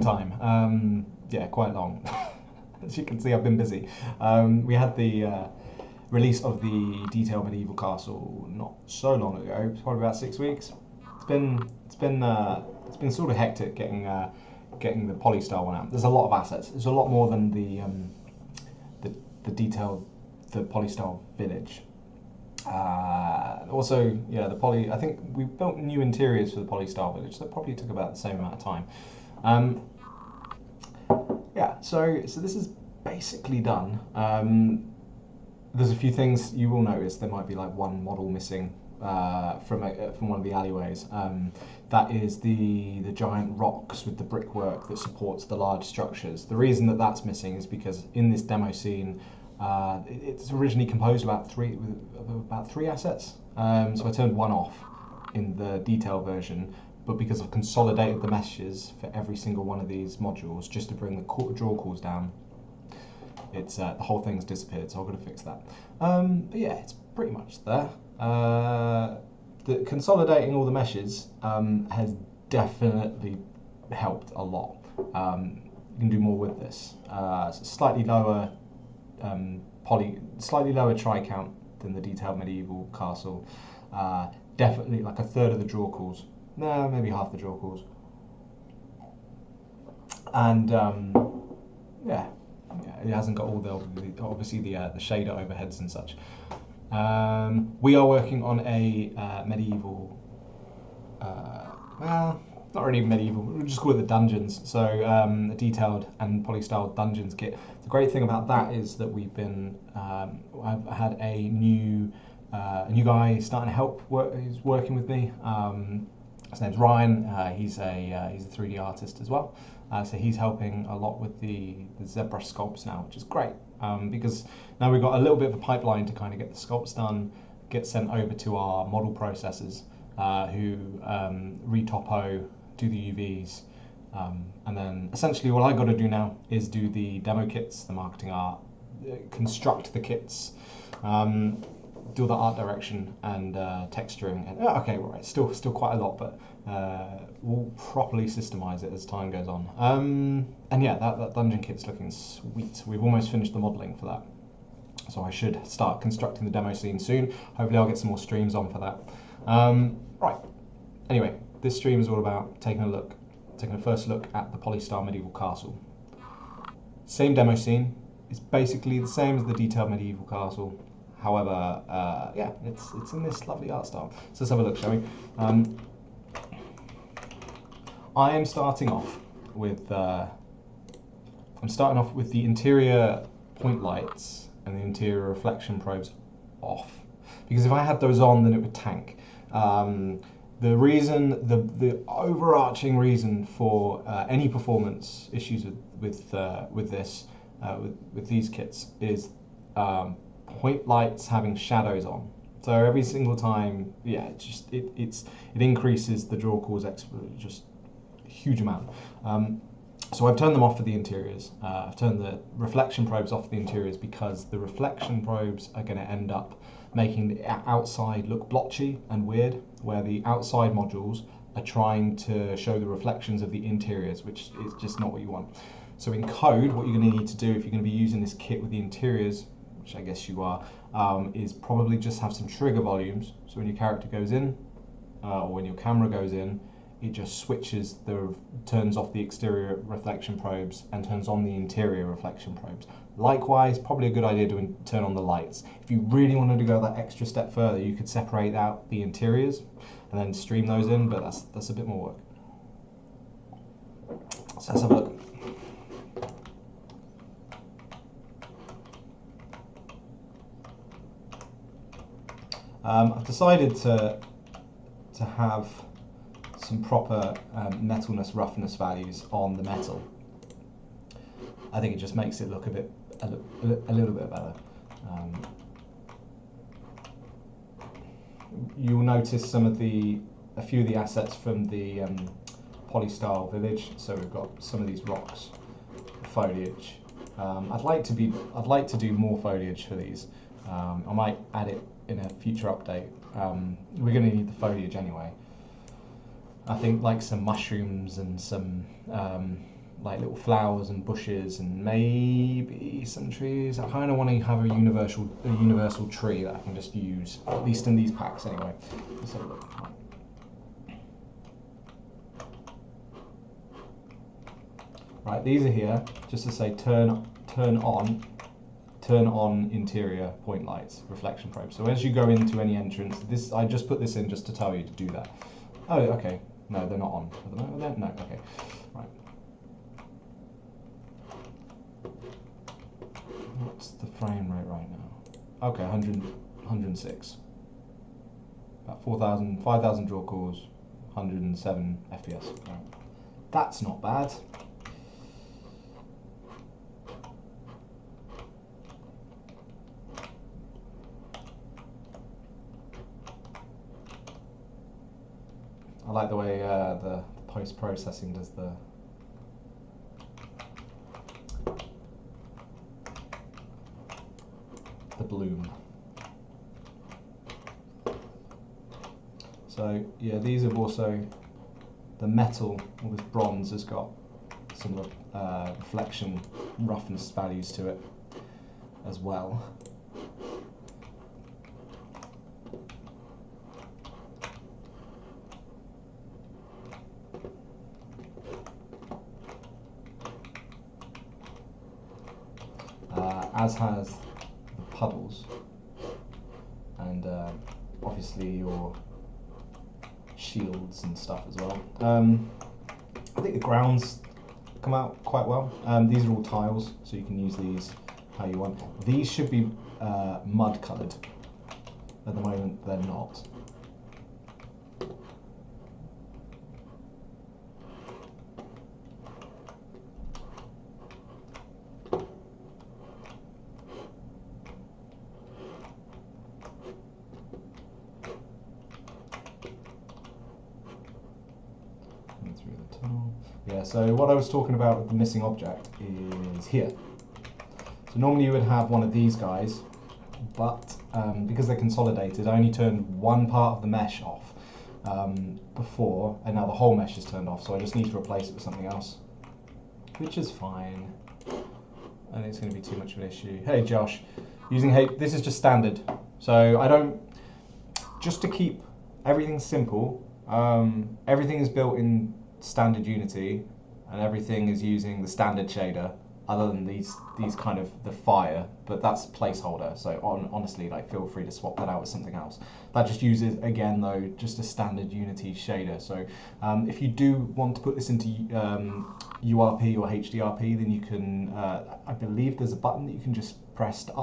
time. Yeah, quite long. As you can see, I've been busy. We had the release of the Detailed Medieval Castle not so long ago. It's probably about 6 weeks. It's been sort of hectic getting the POLYSTYLE one out. There's a lot of assets. There's a lot more than the POLYSTYLE village. Also, yeah, I think we built new interiors for the POLYSTYLE village. That probably took about the same amount of time. Yeah, so this is basically done. There's a few things you will notice. There might be like one model missing from one of the alleyways. That is the giant rocks with the brickwork that supports the large structures. The reason that that's missing is because in this demo scene, it's originally composed of about three assets. So I turned one off in the detail version, but because I've consolidated the meshes for every single one of these modules just to bring the draw calls down, it's the whole thing's disappeared, so I've got to fix that. But yeah, it's pretty much there. Consolidating all the meshes has definitely helped a lot. You can do more with this. Slightly lower try count than the Detailed Medieval Castle. Definitely like a third of the draw calls. No, maybe half the draw calls. And yeah, it hasn't got all the obviously the shader overheads and such. We are working on a medieval, well, not really medieval, we'll just call it the dungeons. So the detailed and polystyled dungeons kit. The great thing about that is that we've been, I've had a new guy starting to help he's working with me. His name's Ryan. He's a 3D artist as well. So he's helping a lot with the ZBrush sculpts now, which is great, because now we've got a little bit of a pipeline to kind of get the sculpts done, get sent over to our model processors, who retopo, do the UVs, and then essentially all I got to do now is do the demo kits, the marketing art, construct the kits, do the art direction and texturing. And okay, right, still quite a lot, but we'll properly systemize it as time goes on. And yeah, that dungeon kit's looking sweet. We've almost finished the modeling for that, so I should start constructing the demo scene soon. Hopefully I'll get some more streams on for that. Right, anyway, this stream is all about taking a first look at the POLYSTYLE Medieval Castle. Same demo scene. It's basically the same as the Detailed Medieval Castle. However, yeah, it's in this lovely art style. So let's have a look, shall we? I am starting off with the interior point lights and the interior reflection probes off, because if I had those on, then it would tank. The overarching reason for any performance issues with these kits is point lights having shadows on. So every single time, yeah, it increases the draw calls just a huge amount. So I've turned them off for the interiors. I've turned the reflection probes off for the interiors because the reflection probes are going to end up making the outside look blotchy and weird, where the outside modules are trying to show the reflections of the interiors, which is just not what you want. So in code, what you're going to need to do if you're going to be using this kit with the interiors, which I guess you are, is probably just have some trigger volumes. So when your character goes in, or when your camera goes in, it just turns off the exterior reflection probes and turns on the interior reflection probes. Likewise, probably a good idea to turn on the lights. If you really wanted to go that extra step further, you could separate out the interiors and then stream those in, but that's a bit more work. So let's have a look. I've decided to have some proper metalness, roughness values on the metal. I think it just makes it look a little bit better. You'll notice a few of the assets from the POLYSTYLE village. So we've got some of these rocks, foliage. I'd like to do more foliage for these. I might add it in a future update. We're going to need the foliage anyway. I think like some mushrooms and some like little flowers and bushes and maybe some trees. I kind of want to have a universal tree that I can just use, at least in these packs anyway. Let's have a look. Right, these are here just to say turn on interior point lights, reflection probe. So as you go into any entrance, this I just put this in just to tell you to do that. Oh, okay. No, they're not on at the moment. No, okay. Right. What's the frame rate right now? Okay, 106. About 5,000 draw calls, 107 FPS. Right. That's not bad. I like the way the post-processing does the bloom. So yeah, these have also, the metal, all this bronze has got some reflection roughness values to it as well. As has the puddles, and obviously your shields and stuff as well. I think the grounds come out quite well. These are all tiles, so you can use these how you want. These should be mud coloured. At the moment, they're not. Through the tunnel. Yeah, so what I was talking about with the missing object is here. So normally you would have one of these guys, but because they're consolidated, I only turned one part of the mesh off before, and now the whole mesh is turned off, so I just need to replace it with something else, which is fine. I think it's going to be too much of an issue. Hey Josh, this is just standard, so I don't, just to keep everything simple, everything is built in standard Unity, and everything is using the standard shader, other than these kind of the fire, but that's placeholder. So honestly, like, feel free to swap that out with something else. That just uses, again though, just a standard Unity shader. So if you do want to put this into URP or HDRP, then you can, I believe there's a button that you can just press to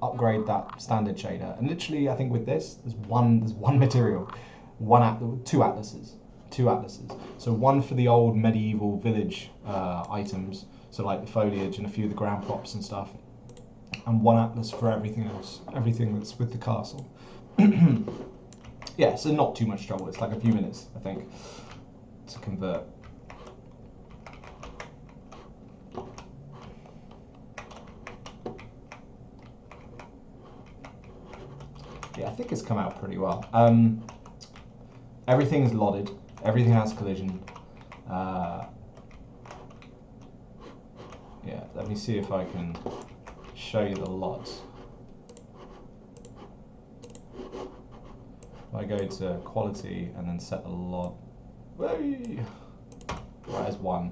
upgrade that standard shader. And literally, I think with this, there's one material. Two atlases. So one for the old medieval village items, so like the foliage and a few of the ground props and stuff, and one atlas for everything else, everything that's with the castle. Yeah, so not too much trouble. It's like a few minutes, I think, to convert. Yeah, I think it's come out pretty well. Everything is lodded. Everything has collision. Yeah, let me see if I can show you the LODs. If I go to quality and then set the LOD, right as 1,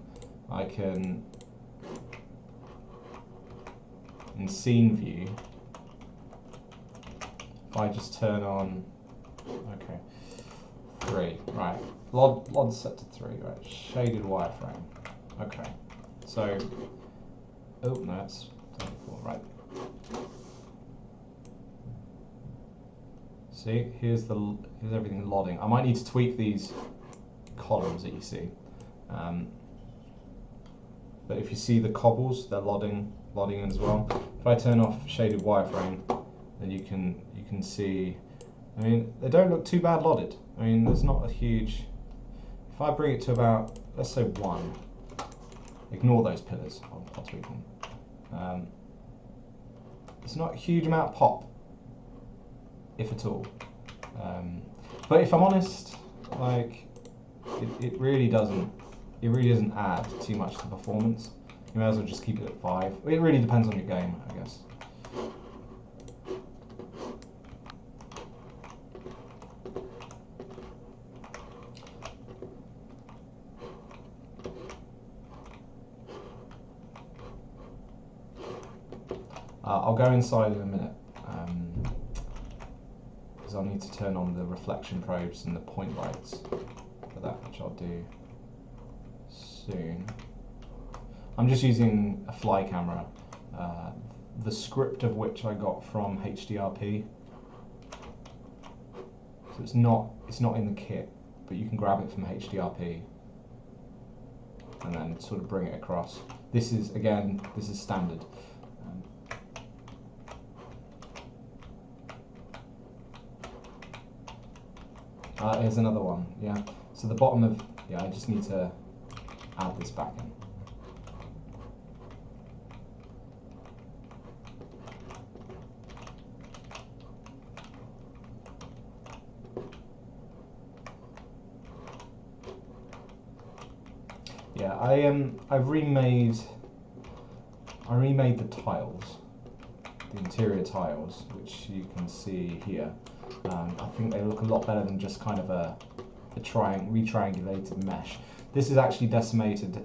I can, in scene view, if I just turn on, okay, 3, right. LOD set to 3, right. Shaded wireframe. Okay. So, oh no, that's 24, right. See, here's everything lodding. I might need to tweak these columns that you see. But if you see the cobbles, they're lodding in as well. If I turn off shaded wireframe, then you can see. I mean, they don't look too bad lodded. I mean, there's not a huge. If I bring it to about, let's say 1, ignore those pillars. I'll tweak them. It's not a huge amount of pop, if at all. But if I'm honest, like, it really doesn't it really doesn't add too much to performance. You may as well just keep it at 5. It really depends on your game, I guess. I'll go inside in a minute, because I'll need to turn on the reflection probes and the point lights for that, which I'll do soon. I'm just using a fly camera, the script of which I got from HDRP. So it's not in the kit, but you can grab it from HDRP and then sort of bring it across. This is standard. Here's another one, yeah. So the bottom of, yeah, I just need to add this back in. Yeah, I remade the tiles, the interior tiles, which you can see here. I think they look a lot better than just kind of a retriangulated mesh. This is actually decimated,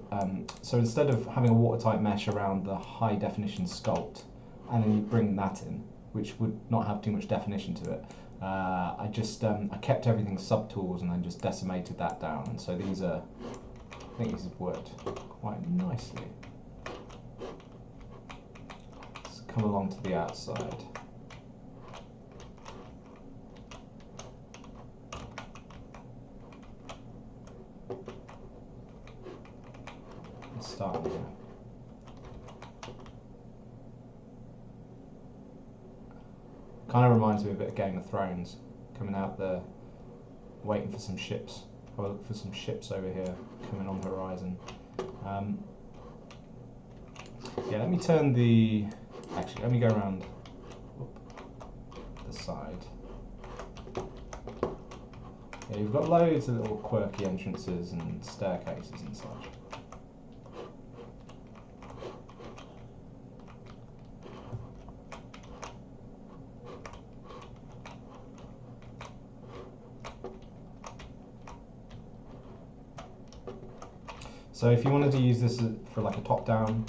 so instead of having a watertight mesh around the high definition sculpt, and then you bring that in, which would not have too much definition to it, I kept everything sub-tools and then just decimated that down. And so these are, I think these have worked quite nicely. Let's come along to the outside. Start here. Kind of reminds me a bit of Game of Thrones, coming out there, waiting for some ships. I'll look for some ships over here coming on the horizon. Yeah, let me turn the. Actually, let me go around the side. Yeah, you've got loads of little quirky entrances and staircases and such. So if you wanted to use this for like a top-down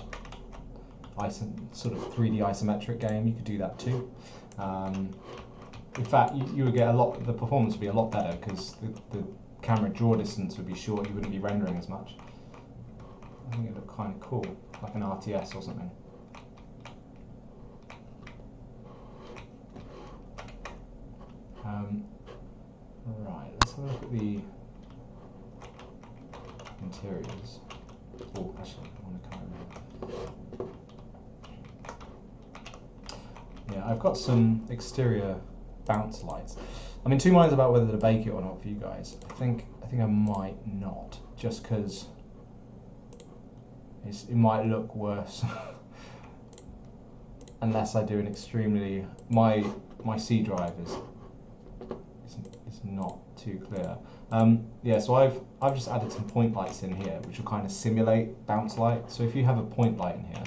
sort of 3D isometric game, you could do that too. In fact, you would get the performance would be a lot better because the camera draw distance would be short, you wouldn't be rendering as much. I think it would look kind of cool, like an RTS or something. Right, let's have a look at the interiors. Oh, actually, I want to come over. Yeah, I've got some exterior bounce lights. I'm in two minds about whether to bake it or not for you guys. I think I might not, just because it might look worse unless I do an extremely my C drive is not too clear. Yeah, so I've just added some point lights in here, which will kind of simulate bounce light. So if you have a point light in here,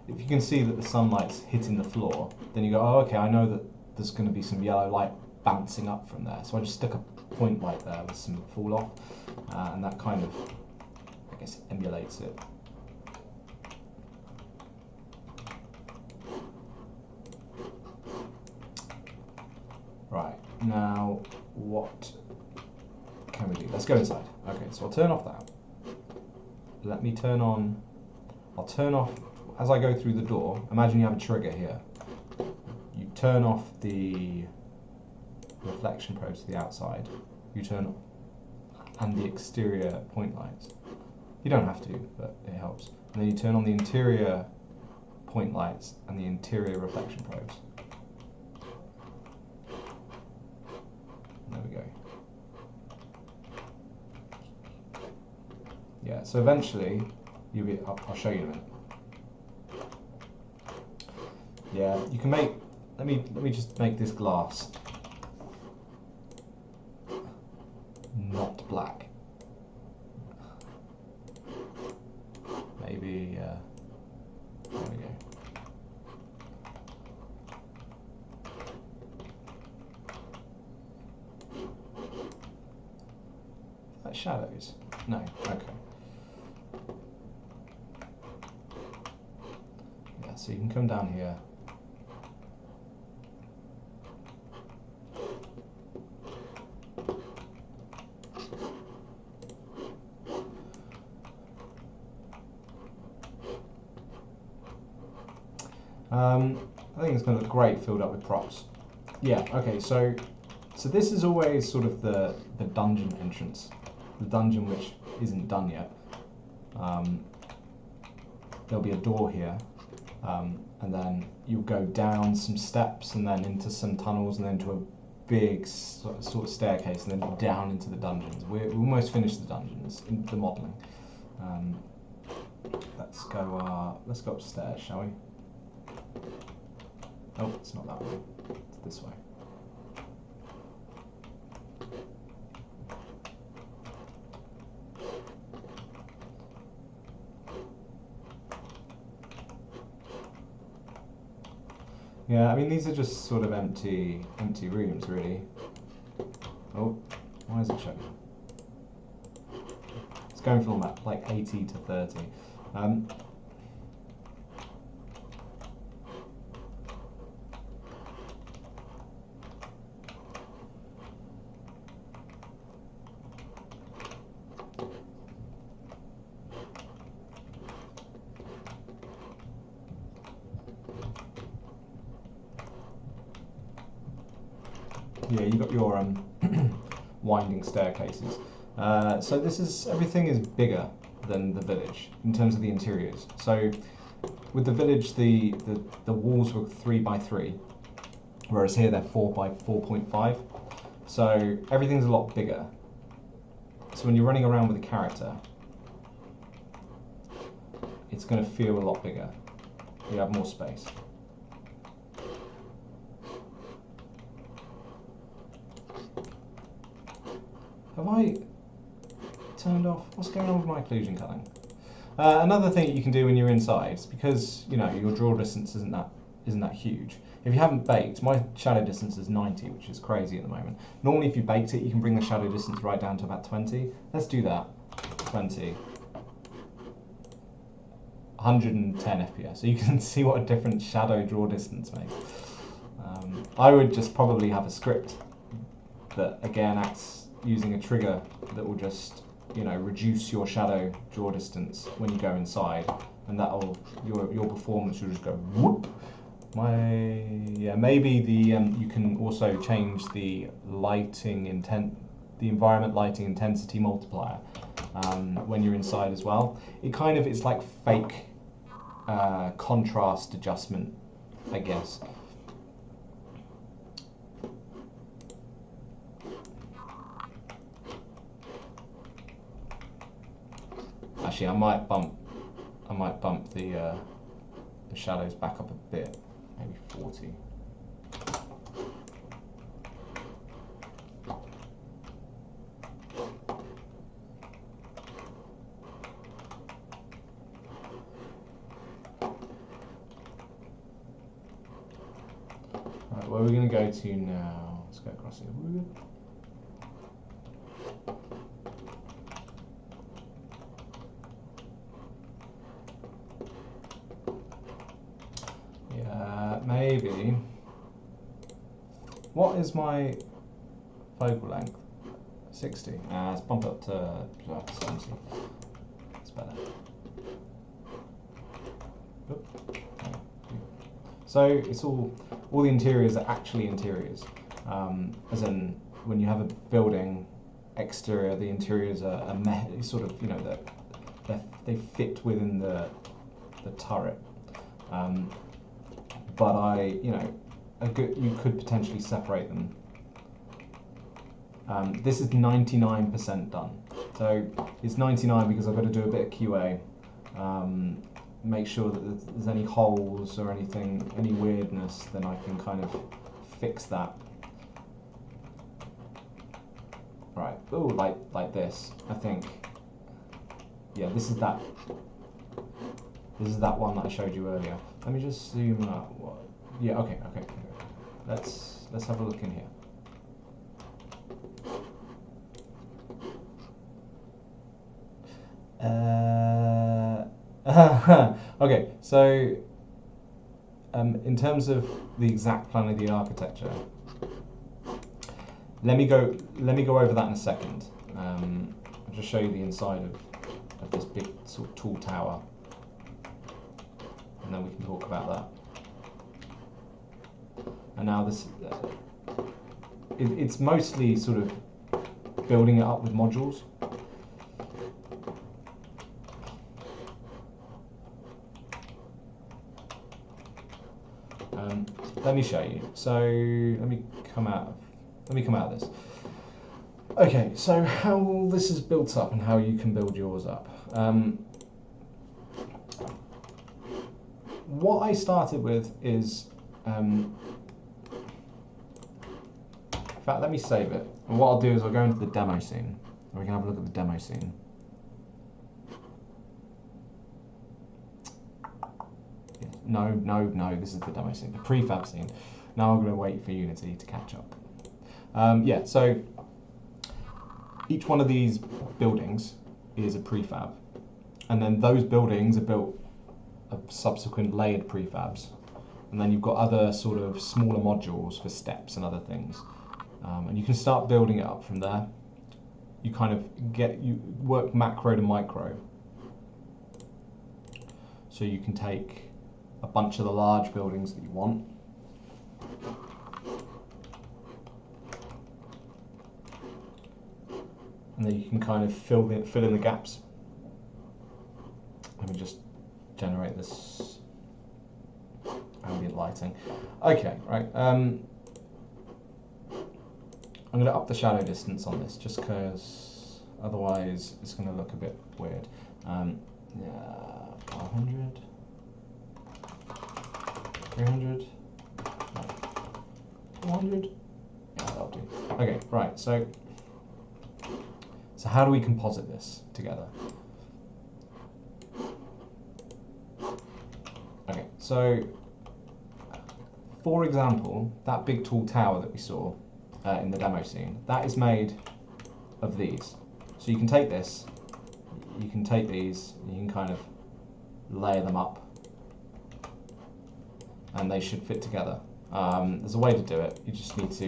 if you can see that the sunlight's hitting the floor, then you go, oh, okay, I know that there's going to be some yellow light bouncing up from there. So I just stick a point light there with some fall off, and that kind of, I guess, emulates it. Right, now what can we do? Let's go inside. Okay, so I'll turn off that. Let me turn on, I'll turn off, as I go through the door, imagine you have a trigger here. You turn off the reflection probes to the outside. You turn and the exterior point lights. You don't have to, but it helps. And then you turn on the interior point lights and the interior reflection probes. There we go. Yeah, so eventually you'll be. I'll show you in a minute. Yeah, you can make. Let me just make this glass not black. maybe, there we go. That shadows? No, okay. Yeah, so you can come down here. I think it's going to look great filled up with props. Yeah, okay, so this is always sort of the dungeon entrance, the dungeon which isn't done yet. There'll be a door here, and then you'll go down some steps and then into some tunnels and then to a big sort of staircase and then down into the dungeons. We're almost finished the dungeons, in the modelling. Let's go upstairs, shall we? Oh, it's not that way. It's this way. Yeah, I mean these are just sort of empty rooms, really. Oh, why is it showing? It's going from like 80 to 30. Yeah, you've got your winding staircases. So everything is bigger than the village in terms of the interiors. So with the village, the walls were 3 by 3, whereas here they're 4 by 4.5. So everything's a lot bigger. So when you're running around with a character, it's going to feel a lot bigger. You have more space. Have I turned off? What's going on with my occlusion culling? Another thing that you can do when you're inside is because your draw distance isn't that huge. If you haven't baked, my shadow distance is 90, which is crazy at the moment. Normally, if you baked it, you can bring the shadow distance right down to about 20. Let's do that. 20. 110 FPS. So you can see what a different shadow draw distance makes. I would just probably have a script that again acts using a trigger that will just reduce your shadow draw distance when you go inside, and that'll your performance will just go whoop. Maybe you can also change the environment lighting intensity multiplier when you're inside as well. It's like fake contrast adjustment, I guess. Actually, I might bump the shadows back up a bit, maybe 40. Right, where are we going to go to now? Let's go across here. Maybe. What is my focal length? 60. Let's bump it up to 70. That's better. So it's all the interiors are actually interiors. As in, when you have a building exterior, the interiors are sort of they fit within the turret. But you could potentially separate them. This is 99% done. So it's 99 because I've got to do a bit of QA, make sure that there's any holes or anything, any weirdness, then I can kind of fix that. Right, ooh, like this, I think. Yeah, this is that. This is that one that I showed you earlier. Let me just zoom out. Yeah, okay. Let's have a look in here. Okay, so in terms of the exact plan of the architecture, let me go over that in a second. I'll just show you the inside of this big sort of tall tower, and then we can talk about that. And now this, it's mostly sort of building it up with modules. Let me show you. So let me come out of this. Okay, so how this is built up and how you can build yours up. What I started with is, in fact, let me save it. And what I'll do is I'll go into the demo scene, and we can have a look at the demo scene. No, this is the demo scene, the prefab scene. Now I'm going to wait for Unity to catch up. Yeah, so each one of these buildings is a prefab, and then those buildings are built of subsequent layered prefabs, and then you've got other sort of smaller modules for steps and other things, and you can start building it up from there. You kind of work macro to micro, so you can take a bunch of the large buildings that you want, and then you can kind of fill in the gaps. Let me just generate this ambient lighting. Okay, right. I'm going to up the shadow distance on this, just because otherwise it's going to look a bit weird. Yeah, 500. 300, 400, yeah, that'll do. Okay, right, so how do we composite this together? Okay, so for example, that big tall tower that we saw in the demo scene, that is made of these. So you can take this, you can take these, you can kind of layer them up, and they should fit together. There's a way to do it. You just need to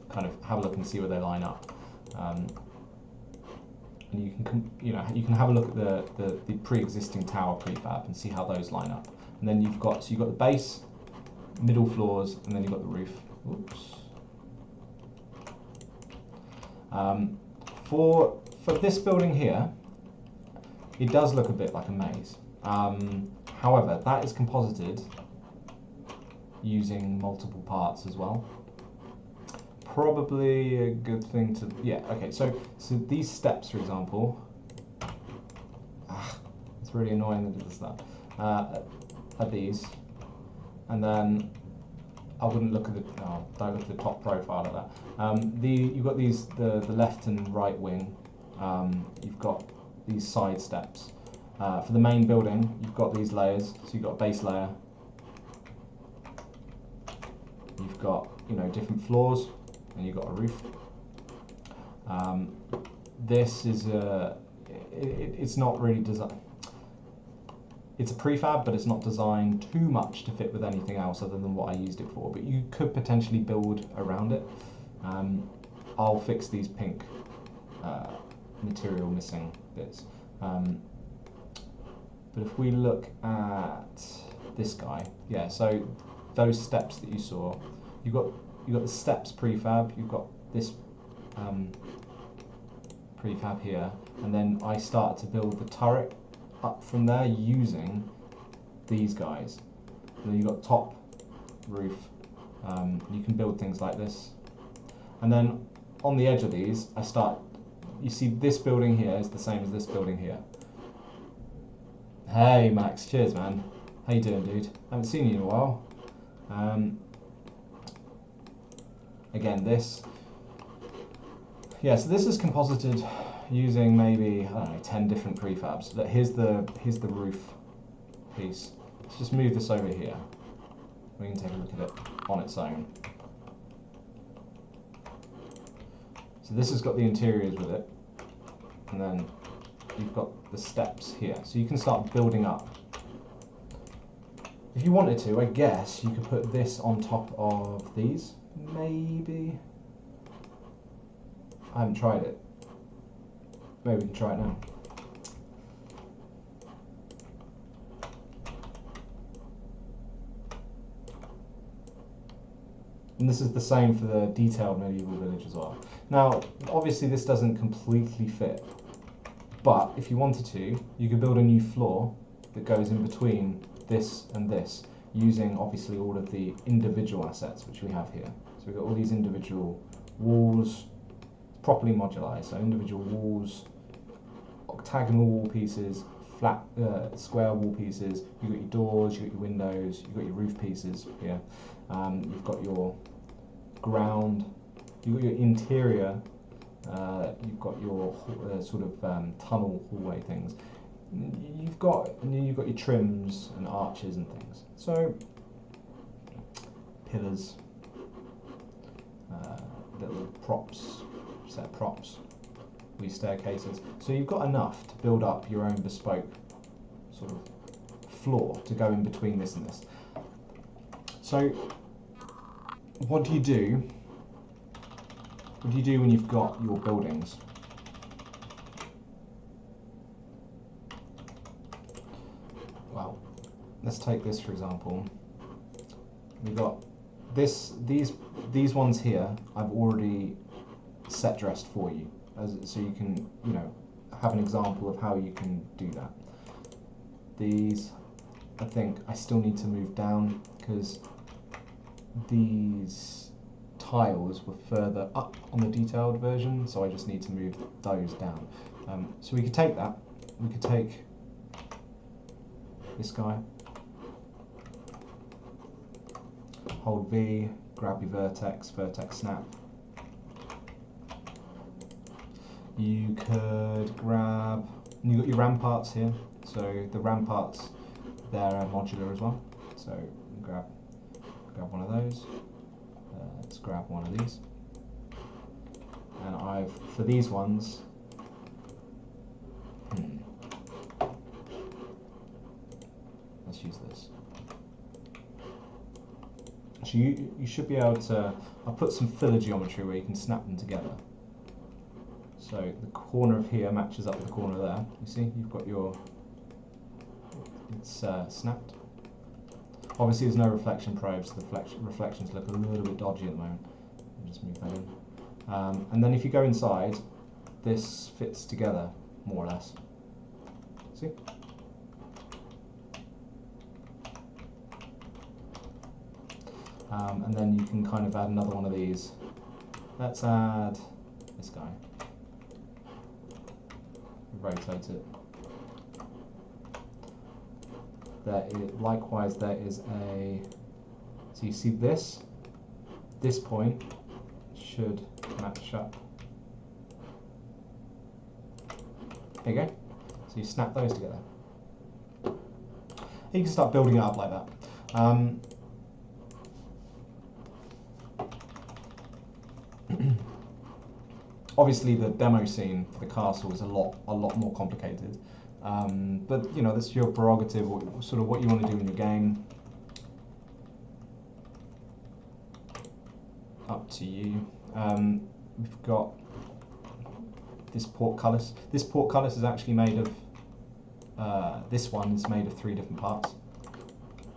kind of have a look and see where they line up. And you can have a look at the pre-existing tower prefab and see how those line up. And then you've got the base, middle floors, and then you've got the roof. Oops. For this building here, it does look a bit like a maze. However, that is composited using multiple parts as well. Probably a good thing to, yeah, okay, so these steps, for example, it's really annoying that it does that, are these, and then I wouldn't look at don't look at the top profile of that. You've got these, the left and right wing, you've got these side steps. For the main building, you've got these layers, so you've got a base layer, you've got, different floors, and you've got a roof. This is it's not really designed. It's a prefab, but it's not designed too much to fit with anything else other than what I used it for. But you could potentially build around it. I'll fix these pink material missing bits. But if we look at this guy, yeah, so those steps that you saw, you've got the steps prefab, you've got this prefab here, and then I start to build the turret up from there using these guys. And then you've got top, roof, you can build things like this. And then on the edge of these, you see this building here is the same as this building here. Hey Max, cheers man. How you doing, dude? Haven't seen you in a while. Again, this. Yeah, so this is composited using maybe, I don't know, 10 different prefabs. Here's the roof. piece. Let's just move this over here. We can take a look at it on its own. So this has got the interiors with it, and then you've got the steps here. So you can start building up. If you wanted to, I guess you could put this on top of these, maybe. I haven't tried it. Maybe we can try it now. And this is the same for the detailed medieval village as well. Now, obviously this doesn't completely fit, but if you wanted to, you could build a new floor that goes in between this and this, using obviously all of the individual assets which we have here. So we've got all these individual walls, properly modularized, so individual walls, octagonal wall pieces, flat square wall pieces. You've got your doors, you've got your windows, you've got your roof pieces here. You've got your ground, you've got your interior, you've got your sort of tunnel hallway things. You've got your trims and arches and things. So pillars, little props, set props, these staircases. So you've got enough to build up your own bespoke sort of floor to go in between this and this. So what do you do? What do you do when you've got your buildings? Well, let's take this for example. We've got these ones here. I've already set dressed for you, so you can have an example of how you can do that. These, I think I still need to move down because these tiles were further up on the detailed version, so I just need to move those down. So we could take that. We could take this guy. Hold V, grab your vertex snap. You could grab, and you've got your ramparts here, so the ramparts, they're modular as well, so grab one of those. Let's grab one of these, and for these ones, let's use this. So you should be able to, I'll put some filler geometry where you can snap them together. So the corner of here matches up with the corner there. You see, you've got it's snapped. Obviously there's no reflection probes, so the reflections look a little bit dodgy at the moment. I'll just move that in. And then if you go inside, this fits together, more or less. See? And then you can kind of add another one of these. Let's add this guy. Rotate it. Likewise, there is a. So you see this point should match up. There you go. So you snap those together. And you can start building it up like that. Obviously, the demo scene for the castle is a lot more complicated, but that's your prerogative, or sort of what you want to do in your game. Up to you. We've got this portcullis. This portcullis is actually made of. This one is made of 3 different parts.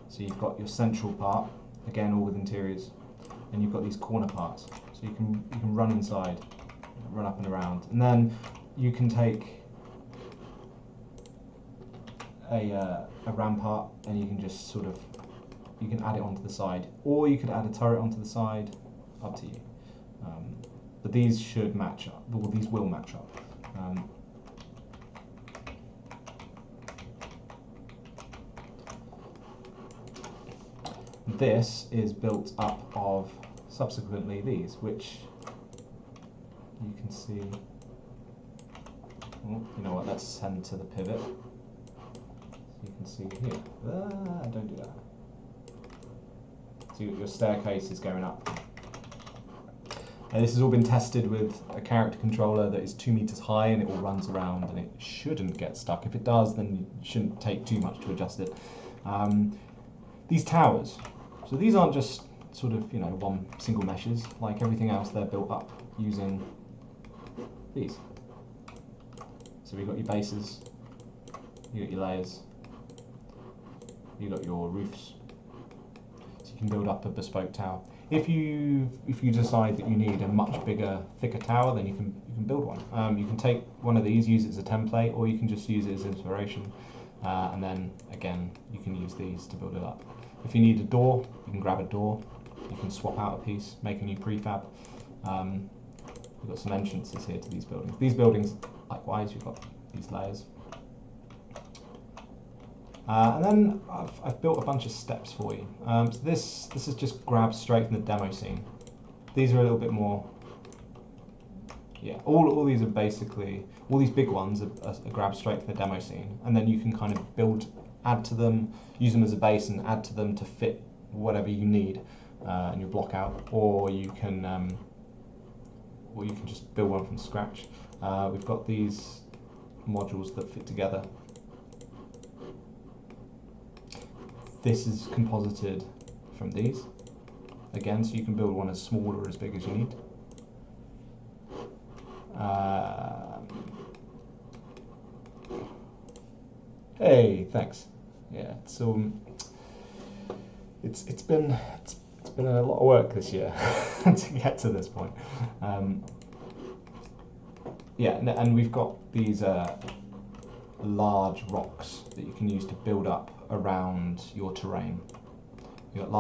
So you've got your central part, again all with interiors, and you've got these corner parts. So you can run inside. Run up and around, and then you can take a rampart and you can just sort of add it onto the side, or you could add a turret onto the side, up to you. But these should match up, or these will match up. This is built up of subsequently these, which you can see. Oh, you know what? Let's send to the pivot. So you can see here. Don't do that. So your staircase is going up. And this has all been tested with a character controller that is 2 meters high, and it all runs around, and it shouldn't get stuck. If it does, then you shouldn't take too much to adjust it. These towers, so these aren't just sort of, you know, one single meshes. Like everything else, they're built up using these. So we've got your bases, you got your layers, you got your roofs. So you can build up a bespoke tower. If you decide that you need a much bigger, thicker tower, then you can build one. You can take one of these, use it as a template, or you can just use it as inspiration, and then again you can use these to build it up. If you need a door, you can grab a door. You can swap out a piece, make a new prefab. We've got some entrances here to these buildings. These buildings, likewise, you've got these layers. And then I've built a bunch of steps for you. So this is just grabbed straight from the demo scene. These are a little bit more, yeah, all these are basically, all these big ones are grabbed straight from the demo scene. And then you can kind of add to them, use them as a base and add to them to fit whatever you need in your block out, or you can just build one from scratch. We've got these modules that fit together. This is composited from these, again, so you can build one as small or as big as you need. Hey, thanks. Yeah, so it's been a lot of work this year to get to this point. Yeah, and we've got these large rocks that you can use to build up around your terrain. You've got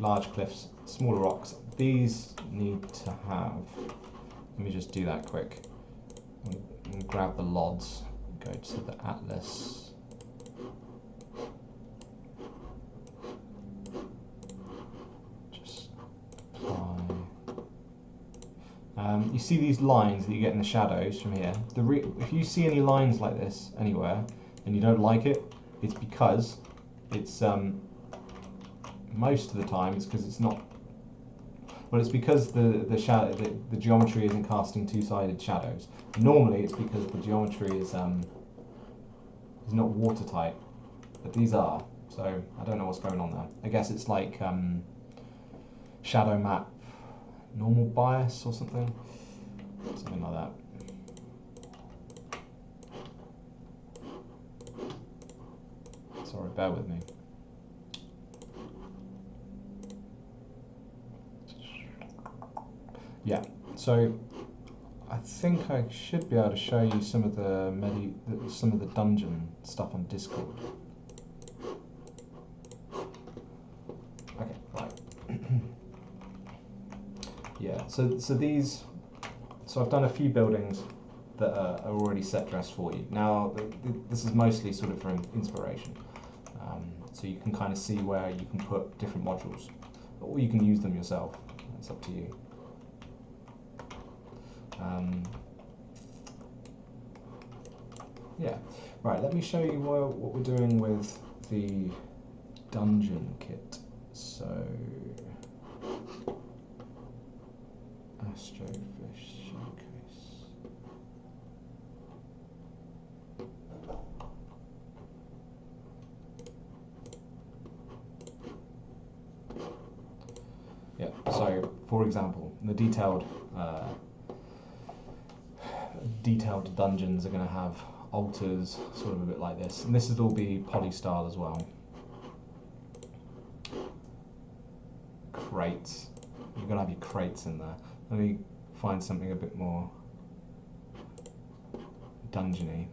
large cliffs, smaller rocks. These need to have, let me just do that quick. And grab the LODs, go to the atlas. Just apply. You see these lines that you get in the shadows from here. If you see any lines like this anywhere and you don't like it, it's because it's most of the time it's because it's not. Well, it's because the geometry isn't casting two-sided shadows. Normally, it's because the geometry is not watertight, but these are. So I don't know what's going on there. I guess it's like shadow map normal bias or something like that. Sorry, bear with me. Yeah, so I think I should be able to show you some of the dungeon stuff on Discord. Okay, right. Yeah, so I've done a few buildings that are already set dressed for you. Now, this is mostly sort of for inspiration. So you can kind of see where you can put different modules, or you can use them yourself. It's up to you. Yeah, right, let me show you what we're doing with the dungeon kit. So, Astrofish Showcase. Yeah, so for example, the detailed dungeons are going to have altars, sort of a bit like this, and this will all be POLYSTYLE as well. Crates, you're going to have your crates in there. Let me find something a bit more dungeony.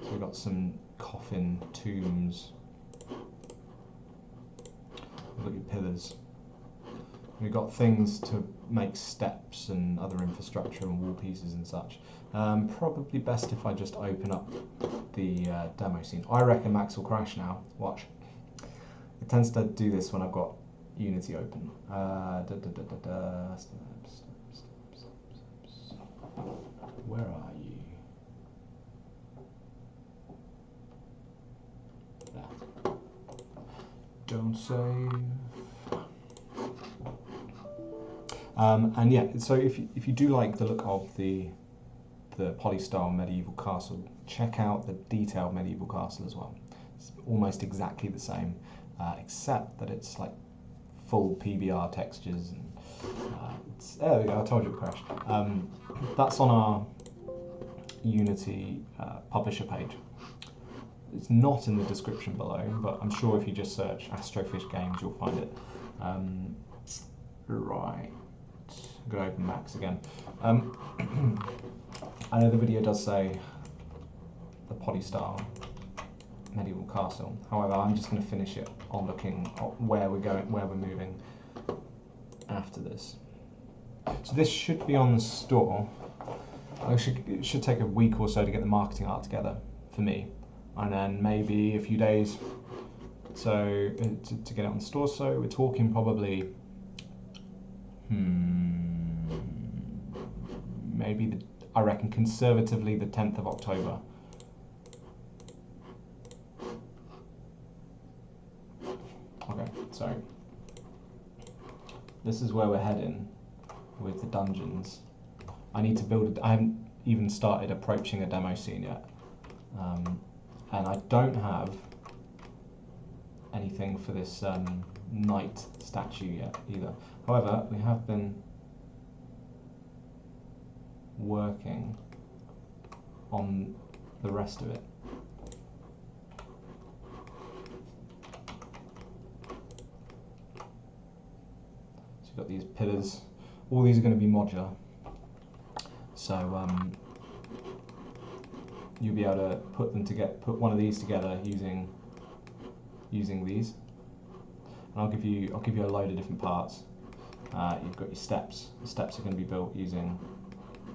So we've got some coffin tombs. We've got your pillars. We've got things to make steps and other infrastructure and wall pieces and such. Probably best if I just open up the demo scene. I reckon Max will crash now. Watch. It tends to do this when I've got Unity open. Where are you? Don't save. And yeah, so if you do like the look of the polystyle medieval castle, check out the detailed medieval castle as well. It's almost exactly the same, except that it's like full PBR textures. And there we go. I told you it crashed. That's on our Unity publisher page. It's not in the description below, but I'm sure if you just search Astrofish Games, you'll find it. Right. I'm going to open Max again. I know the video does say the polystyle medieval castle. However, I'm just going to finish it on looking at where we're going, where we're moving after this. So this should be on the store. It should take a week or so to get the marketing art together for me, and then maybe a few days so to get it on the store. So we're talking probably maybe I reckon conservatively the 10th of October. Okay, so this is where we're heading with the dungeons. I need to build I haven't even started approaching a demo scene yet, and I don't have anything for this knight statue yet either. However, we have been working on the rest of it. So you've got these pillars. All these are going to be modular. So you'll be able to put them together, put one of these together using these. And I'll give you a load of different parts. You've got your steps. The steps are going to be built using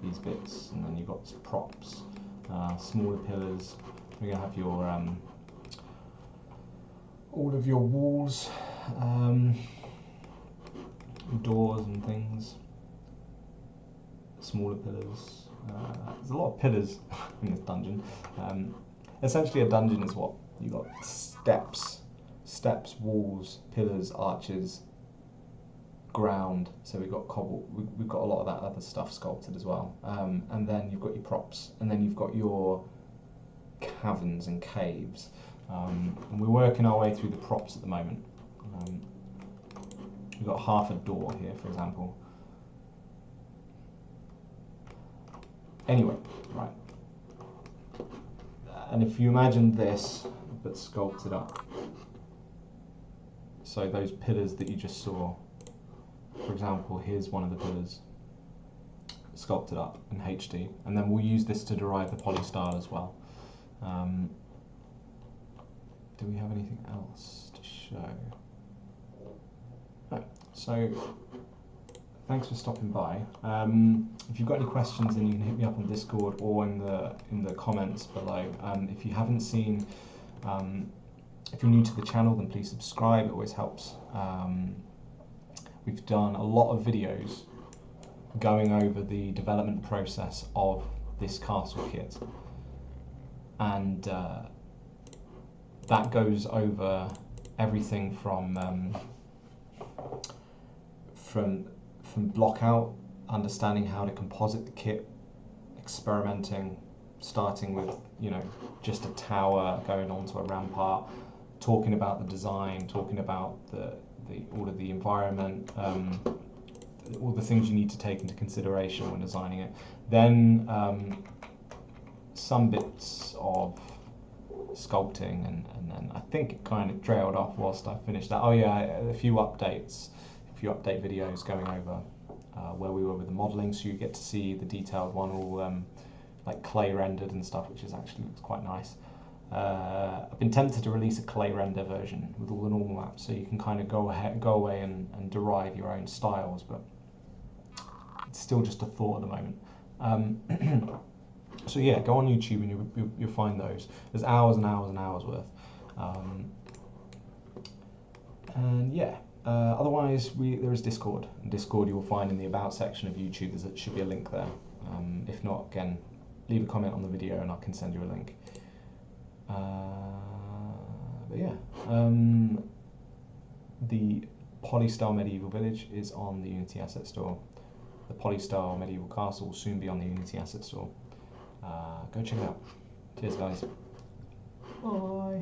these bits, and then you've got some props, smaller pillars. We're going to have your all of your walls, doors and things. Smaller pillars. There's a lot of pillars in this dungeon. Essentially, a dungeon is what you got: steps, walls, pillars, arches, ground. So we've got cobble. We've got a lot of that other stuff sculpted as well. And then you've got your props, and then you've got your caverns and caves. And we're working our way through the props at the moment. We've got half a door here, for example. Anyway, right. And if you imagine this, but sculpted up. So those pillars that you just saw, for example, here's one of the pillars sculpted up in HD, and then we'll use this to derive the polystyle as well. Do we have anything else to show? No. So thanks for stopping by. If you've got any questions, then you can hit me up on Discord or in the comments below. If you haven't seen, if you're new to the channel, then please subscribe. It always helps. We've done a lot of videos going over the development process of this castle kit, and that goes over everything from block out, understanding how to composite the kit, experimenting, starting with just a tower, going on to a rampart, talking about the design, talking about all of the environment, all the things you need to take into consideration when designing it. Then some bits of sculpting, and then I think it kind of trailed off whilst I finished that. Oh yeah, a few update videos going over where we were with the modelling, so you get to see the detailed one, all like clay rendered and stuff, which is actually looks quite nice. I've been tempted to release a clay render version with all the normal maps, so you can kind of go away and derive your own styles, but it's still just a thought at the moment. So yeah, go on YouTube and you'll find those. There's hours and hours and hours worth. And yeah, otherwise there is Discord. In Discord you will find in the About section of YouTube there should be a link there. If not, again, leave a comment on the video and I can send you a link. But yeah, the POLYSTYLE Medieval Village is on the Unity Asset Store. The POLYSTYLE Medieval Castle will soon be on the Unity Asset Store. Go check it out. Cheers, guys. Bye.